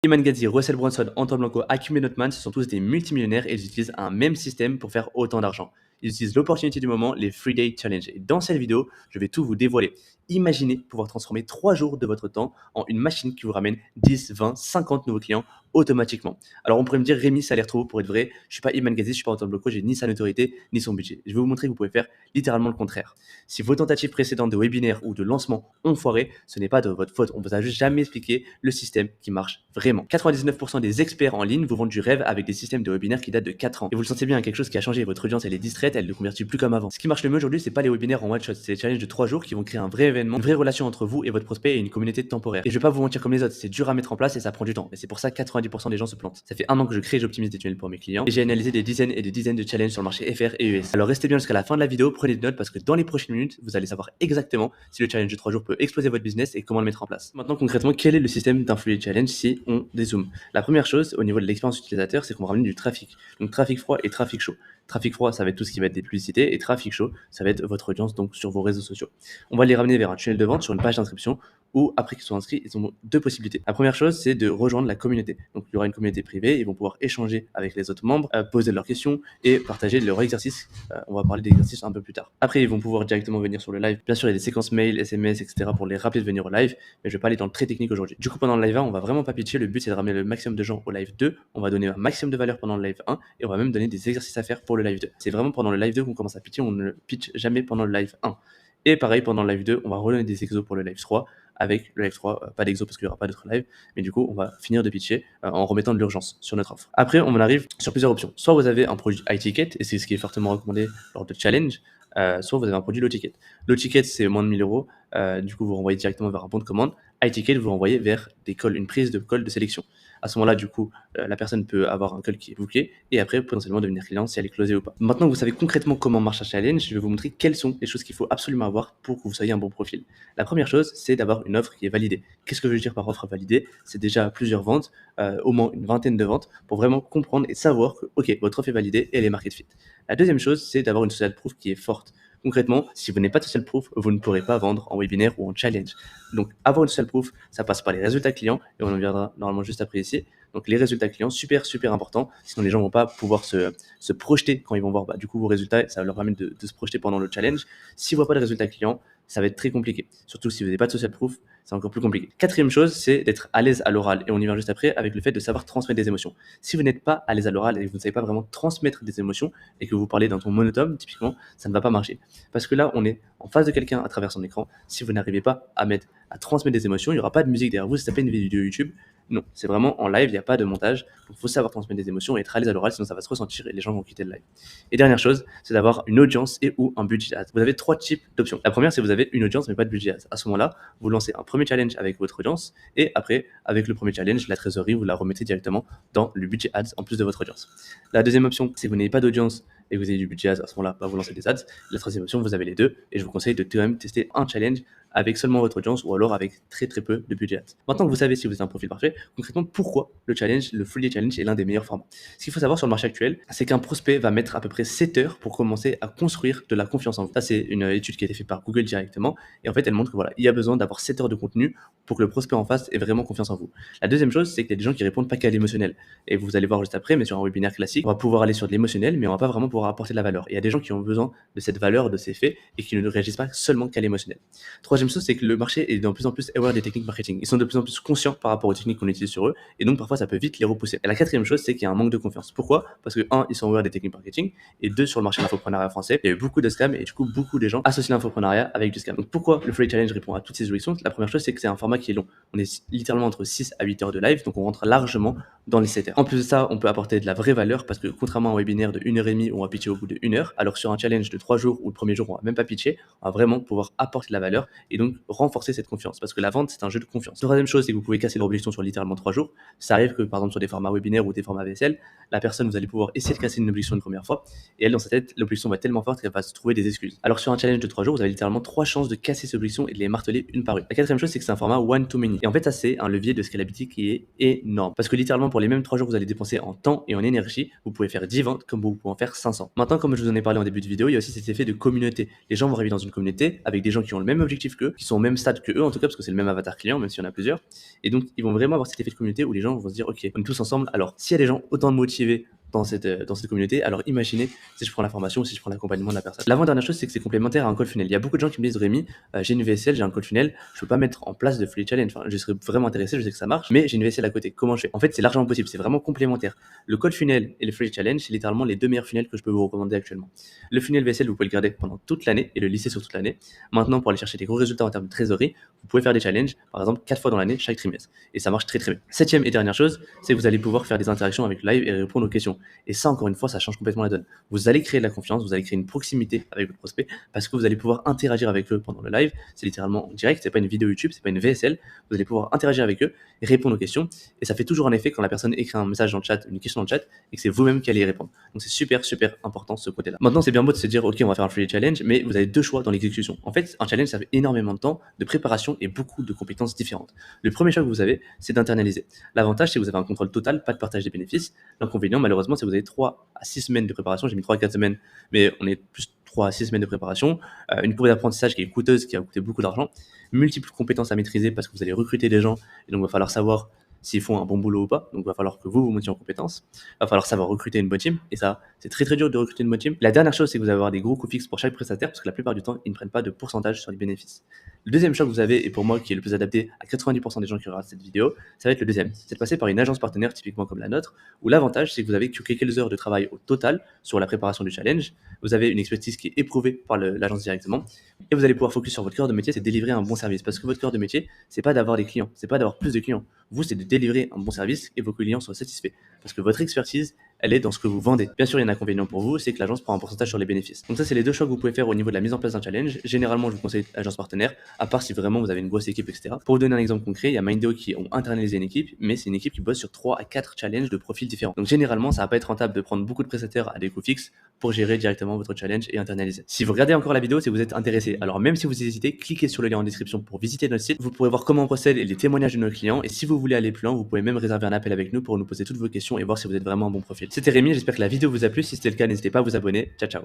Iman Gadzhi, Russell Brunson, Antoine Blanco, Hakim Benotman, ce sont tous des multimillionnaires et ils utilisent un même système pour faire autant d'argent. Ils utilisent l'opportunité du moment, les Free Day Challenge. Et dans cette vidéo, je vais tout vous dévoiler. Imaginez pouvoir transformer 3 jours de votre temps en une machine qui vous ramène 10, 20, 50 nouveaux clients automatiquement. Alors on pourrait me dire, Rémi, ça a l'air trop beau pour être vrai. Je suis pas Iman Gadzhi, je suis pas Antoine Blanco, j'ai ni sa notoriété, ni son budget. Je vais vous montrer que vous pouvez faire littéralement le contraire. Si vos tentatives précédentes de webinaire ou de lancement ont foiré, ce n'est pas de votre faute. On vous a juste jamais expliqué le système qui marche vraiment. 99% des experts en ligne vous vendent du rêve avec des systèmes de webinaire qui datent de 4 ans. Et vous le sentez bien, quelque chose qui a changé. Votre audience, elle est distraite, elle ne convertit plus comme avant. Ce qui marche le mieux aujourd'hui, c'est pas les webinaires en one shot, c'est les challenges de 3 jours qui vont créer un vrai événement, une vraie relation entre vous et votre prospect et une communauté temporaire. Et je vais pas vous mentir comme les autres, c'est dur à mettre en place et ça prend du temps. Mais c'est pour ça que 90% des gens se plantent. Ça fait 1 an que je crée et j'optimise des tunnels pour mes clients et j'ai analysé des dizaines et des dizaines de challenges sur le marché FR et US. Alors restez bien jusqu'à la fin de la vidéo, prenez des notes parce que dans les prochaines minutes, vous allez savoir exactement si le challenge de 3 jours peut exploser votre business et comment le mettre en place. Maintenant concrètement, quel est le système d'influence challenge si on dézoome? La première chose au niveau de l'expérience utilisateur, c'est qu'on va ramener du trafic. Donc trafic froid et trafic chaud. Trafic froid, ça va être tout ce qui va être des publicités et trafic chaud, ça va être votre audience donc sur vos réseaux sociaux. On va les ramener vers un tunnel de vente sur une page d'inscription ou après qu'ils soient inscrits, ils ont 2 possibilités. La première chose, c'est de rejoindre la communauté. Donc il y aura une communauté privée, ils vont pouvoir échanger avec les autres membres, poser leurs questions et partager leurs exercices. On va parler d'exercices un peu plus tard. Après, ils vont pouvoir directement venir sur le live. Bien sûr, il y a des séquences mail, SMS, etc. pour les rappeler de venir au live, mais je vais pas aller dans le très technique aujourd'hui. Du coup, pendant le live 1, on va vraiment pas pitcher. Le but, c'est de ramener le maximum de gens au live 2. On va donner un maximum de valeur pendant le live 1 et on va même donner des exercices à faire pour le live 2. C'est vraiment pendant le live 2 qu'on commence à pitcher. On ne pitch jamais pendant le live 1. Et pareil, pendant le live 2, on va redonner des exos pour le live 3. Avec le live 3, pas d'exo parce qu'il n'y aura pas d'autres live, mais du coup, on va finir de pitcher en remettant de l'urgence sur notre offre. Après, on en arrive sur plusieurs options. Soit vous avez un produit high ticket, et c'est ce qui est fortement recommandé lors de challenge, soit vous avez un produit low ticket. Low ticket, c'est moins de 1000 euros, du coup, vous renvoyez directement vers un bon de commande. High ticket, vous renvoyez vers des calls, une prise de call de sélection. À ce moment-là, du coup, la personne peut avoir un call qui est booké et après potentiellement devenir client si elle est closée ou pas. Maintenant que vous savez concrètement comment marche un challenge, je vais vous montrer quelles sont les choses qu'il faut absolument avoir pour que vous soyez un bon profil. La première chose, c'est d'avoir une offre qui est validée. Qu'est-ce que je veux dire par offre validée? C'est déjà plusieurs ventes, au moins une vingtaine de ventes, pour vraiment comprendre et savoir que, ok, votre offre est validée et elle est market fit. La deuxième chose, c'est d'avoir une social proof qui est forte. Concrètement, si vous n'avez pas de social proof, vous ne pourrez pas vendre en webinaire ou en challenge. Donc, avoir une social proof, ça passe par les résultats clients, et on en viendra normalement juste après ici. Donc, les résultats clients, super, super important. Sinon, les gens vont pas pouvoir se projeter quand ils vont voir du coup vos résultats. Ça va leur permettre de se projeter pendant le challenge. S'ils voient pas de résultats clients, ça va être très compliqué. Surtout si vous n'avez pas de social proof, c'est encore plus compliqué. Quatrième chose, c'est d'être à l'aise à l'oral. Et on y vient juste après avec le fait de savoir transmettre des émotions. Si vous n'êtes pas à l'aise à l'oral et que vous ne savez pas vraiment transmettre des émotions et que vous parlez d'un ton monotone, typiquement, ça ne va pas marcher. Parce que là, on est en face de quelqu'un à travers son écran. Si vous n'arrivez pas à transmettre des émotions, il n'y aura pas de musique derrière vous. Si ça fait une vidéo YouTube, non, c'est vraiment en live, il n'y a pas de montage. Donc, il faut savoir transmettre des émotions et être à l'aise à l'oral, sinon ça va se ressentir et les gens vont quitter le live. Et dernière chose, c'est d'avoir une audience et ou un budget ads. Vous avez 3 types d'options. La première, c'est que vous avez une audience mais pas de budget ads. À ce moment-là, vous lancez un premier challenge avec votre audience et après, avec le premier challenge, la trésorerie, vous la remettez directement dans le budget ads en plus de votre audience. La deuxième option, c'est que vous n'avez pas d'audience et que vous avez du budget ads, à ce moment-là, vous lancez des ads. La troisième option, vous avez les deux et je vous conseille de quand même tester un challenge avec seulement votre audience ou alors avec très très peu de budget ads. Maintenant que vous savez si vous êtes un profil parfait, concrètement pourquoi le challenge, le Full Day Challenge est l'un des meilleurs formats. Ce qu'il faut savoir sur le marché actuel, c'est qu'un prospect va mettre à peu près 7 heures pour commencer à construire de la confiance en vous. Ça, c'est une étude qui a été faite par Google directement et en fait, elle montre que voilà, il y a besoin d'avoir 7 heures de contenu pour que le prospect en face ait vraiment confiance en vous. La deuxième chose, c'est qu'il y a des gens qui répondent pas qu'à l'émotionnel et vous allez voir juste après, mais sur un webinaire classique, on va pouvoir aller sur de l'émotionnel, mais on va pas vraiment pouvoir apporter de la valeur. Et il y a des gens qui ont besoin de cette valeur, de ces faits et qui ne réagissent pas seulement qu'à l'émotionnel. Troisième chose, c'est que le marché est de plus en plus aware des techniques marketing. Ils sont de plus en plus conscients par rapport aux techniques qu'on utilise sur eux, et donc parfois ça peut vite les repousser. Et la quatrième chose, c'est qu'il y a un manque de confiance. Pourquoi? Parce que 1, ils sont aware des techniques marketing, et 2, sur le marché de l'infoprenariat français, il y a eu beaucoup de scams, et du coup, beaucoup de gens associent l'infoprenariat avec du scam. Donc pourquoi le Free Challenge répond à toutes ces objections? La première chose, c'est que c'est un format qui est long. On est littéralement entre 6 à 8 heures de live, donc on rentre largement dans les 7 heures. En plus de ça, on peut apporter de la vraie valeur, parce que contrairement à un webinaire de 1h30 où on va pitcher au bout de 1 heure, alors sur un challenge de 3 jours où le premier jour on va même pas pitcher, on va vraiment pouvoir apporter de la valeur et donc renforcer cette confiance. Parce que la vente, c'est un jeu de confiance. Troisième chose, c'est que vous pouvez casser l'objection sur littéralement 3 jours. Ça arrive que, par exemple, sur des formats webinaires ou des formats VSL, la personne, vous allez pouvoir essayer de casser une objection une première fois, et elle, dans sa tête, l'objection va tellement forte qu'elle va se trouver des excuses. Alors, sur un challenge de 3 jours, vous avez littéralement 3 chances de casser ces objections et de les marteler une par une. La quatrième chose, c'est que c'est un format one to many. Et en fait, ça, c'est un levier de scalability qui est énorme. Parce que littéralement, pour les mêmes 3 jours, vous allez dépenser en temps et en énergie, vous pouvez faire 10 ventes comme vous pouvez en faire 500. ensemble. Maintenant, comme je vous en ai parlé en début de vidéo, il y a aussi cet effet de communauté. Les gens vont arriver dans une communauté avec des gens qui ont le même objectif qu'eux, qui sont au même stade que eux en tout cas, parce que c'est le même avatar client, même s'il y en a plusieurs. Et donc, ils vont vraiment avoir cet effet de communauté où les gens vont se dire, ok, on est tous ensemble. Alors, s'il y a des gens autant motivés dans cette communauté, alors imaginez si je prends la formation ou si je prends l'accompagnement de la personne. L'avant-dernière chose, c'est que c'est complémentaire à un call funnel. Il y a beaucoup de gens qui me disent, Rémi, j'ai une VSL, j'ai un call funnel, je peux pas mettre en place de free challenge. Enfin, je serais vraiment intéressé, je sais que ça marche, mais j'ai une VSL à côté. Comment je fais? En fait, c'est largement possible, c'est vraiment complémentaire. Le call funnel et le free challenge, c'est littéralement les deux meilleurs funnels que je peux vous recommander actuellement. Le funnel VSL, vous pouvez le garder pendant toute l'année et le lisser sur toute l'année. Maintenant, pour aller chercher des gros résultats en termes de trésorerie, vous pouvez faire des challenges, par exemple 4 fois dans l'année, chaque trimestre. Et ça marche très très bien. Septième et dernière chose, c'est que vous allez pouvoir faire des interactions avec le live et répondre aux questions. Et ça, encore une fois, ça change complètement la donne. Vous allez créer de la confiance, vous allez créer une proximité avec votre prospect parce que vous allez pouvoir interagir avec eux pendant le live. C'est littéralement en direct, c'est pas une vidéo YouTube, c'est pas une VSL. Vous allez pouvoir interagir avec eux et répondre aux questions. Et ça fait toujours un effet quand la personne écrit un message dans le chat, une question dans le chat, et que c'est vous-même qui allez y répondre. Donc c'est super, super important ce côté-là. Maintenant, c'est bien beau de se dire, ok, on va faire un free challenge, mais vous avez deux choix dans l'exécution. En fait, un challenge, ça fait énormément de temps, de préparation et beaucoup de compétences différentes. Le premier choix que vous avez, c'est d'internaliser. L'avantage, c'est que vous avez un contrôle total, pas de partage des bénéfices. L'inconvénient, malheureusement, c'est que vous avez 3 à 6 semaines de préparation. J'ai mis 3 à 4 semaines, mais on est plus 3 à 6 semaines de préparation. Une courbe d'apprentissage qui est coûteuse, qui va coûter beaucoup d'argent. Multiples compétences à maîtriser parce que vous allez recruter des gens. Et donc, il va falloir savoir s'ils font un bon boulot ou pas. Donc, il va falloir que vous montiez en compétences. Il va falloir savoir recruter une bonne team. Et ça, c'est très très dur de recruter une bonne team. La dernière chose, c'est que vous allez avoir des gros coûts fixes pour chaque prestataire parce que la plupart du temps, ils ne prennent pas de pourcentage sur les bénéfices. Le deuxième choix que vous avez, et pour moi qui est le plus adapté à 90% des gens qui regardent cette vidéo, ça va être le deuxième. C'est de passer par une agence partenaire, typiquement comme la nôtre, où l'avantage, c'est que vous avez que quelques heures de travail au total sur la préparation du challenge. Vous avez une expertise qui est éprouvée par l'agence directement. Et vous allez pouvoir focus sur votre cœur de métier, c'est de délivrer un bon service. Parce que votre cœur de métier, c'est pas d'avoir des clients, c'est pas d'avoir plus de clients. Vous, c'est de délivrer un bon service et vos clients soient satisfaits. Parce que votre expertise, elle est dans ce que vous vendez. Bien sûr, il y a un inconvénient pour vous, c'est que l'agence prend un pourcentage sur les bénéfices. Donc ça, c'est les deux choix que vous pouvez faire au niveau de la mise en place d'un challenge. Généralement, je vous conseille agence partenaire, à part si vraiment vous avez une grosse équipe, etc. Pour vous donner un exemple concret, il y a Mindeo qui ont internalisé une équipe, mais c'est une équipe qui bosse sur 3 à 4 challenges de profils différents. Donc généralement, ça va pas être rentable de prendre beaucoup de prestataires à des coûts fixes pour gérer directement votre challenge et internaliser. Si vous regardez encore la vidéo, c'est que vous êtes intéressé. Alors même si vous hésitez, cliquez sur le lien en description pour visiter notre site. Vous pourrez voir comment on procède et les témoignages de nos clients. Et si vous voulez aller plus loin, vous pouvez même réserver un appel avec nous pour nous poser toutes vos questions et voir si vous êtes vraiment un bon profil. C'était Rémi, j'espère que la vidéo vous a plu. Si c'était le cas, n'hésitez pas à vous abonner. Ciao, ciao.